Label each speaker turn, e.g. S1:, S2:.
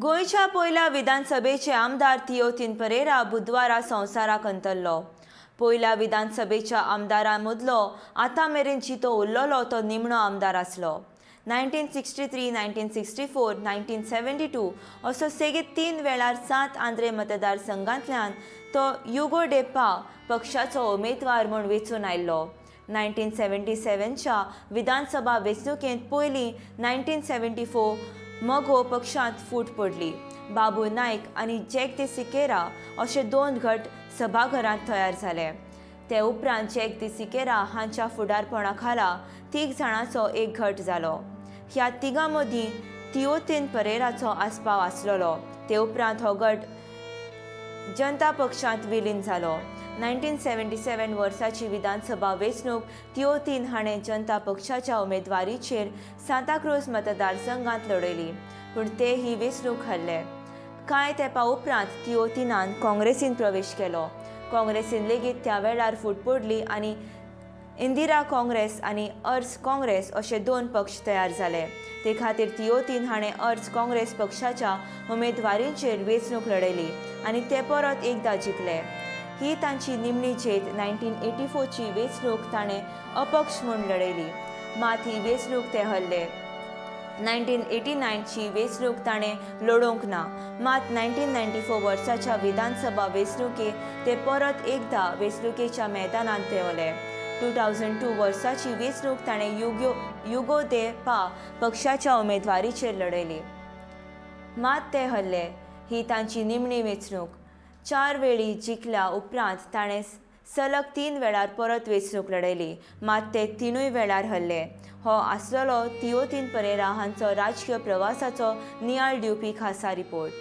S1: गोंयच्या पयल्या विधानसभेचे आमदार थियोतीन परेरा बुधवारा संवसाराक अंतरलो। पयल्या विधानसभेच्या आमदारां मदलो आतां मेरेन जितो उरलोलो तो निमणो आमदार आसलो। 1963, 1964, 1972 असो सेगीत 3 वेळार 7 आंध्रे मतदारसंघांतल्यान तो युगो डे पा पक्षाचो उमेदवार म्हूण वेंचून आयिल्लो। 1977च्या विधानसभा वेंचणुकेंत पयलीं 1974 मगो पक्षांत फूट पडली। बाबू नायक आनी जॅक दी सिकेरा अशे 2 गट सभाघरांत तयार जाले। ते उपरांत जॅक दी सिकेरा हांच्या फुडारपणा खाला 3 जाणांचो एक गट जालो। ह्या तिगां मदीं थियोतीन परेराचो आस्पाव आसलोलो। ते उपरांत हो गट जनता पक्षांत विलीन जालो। 1977 वर्साची विधानसभा वेंचणूक थियोतीन हाणें जनता पक्षाच्या उमेदवारीचेर सांताक्रूज मतदारसंघांत लडयली, पूण ते ही वेंचणूक हरले। कांय तेंपा उपरांत थियोतीनान काँग्रेसीन प्रवेश केलो। काँग्रेसीन लेगीत त्या वेळार फूट पडली आनी इंदिरा काँग्रेस आनी अर्ज काँग्रेस अशे 2 पक्ष तयार जाले। ते खातीर थियोतीन हाणें अर्ज काँग्रेस पक्षाच्या उमेदवारीचेर वेंचणूक लडयली आनी ते परत एकदां जिखले। ही तांची निमणी जेत। 1984ची वेंचणूक ताणें अपक्ष म्हूण लडयली, मात ही वेंचणूक ते हरले। 1989ची वेंचणूक ताणें लडोवंक ना, मात 1994 वर्साच्या विधानसभा वेंचणुकेक ते परत एकदां वेंचणुकेच्या मैदानांत देंवले। 2002 वर्साची वेंचणूक ताणें युगो दे पा पक्षाच्या उमेदवारीचेर लडयली, मात ते हरले। ही तांची निमणी वेंचणूक। 4 वेळी जिखल्या उपरांत ताणें सलग 3 वेळार परत वेंचणूक लडयली, मात ते 3 वेळार हरले। हो आसलोलो थियोतीन परेरा हांचो राजकीय प्रवासाचो नियाळ दिवपी खासा रिपोर्ट।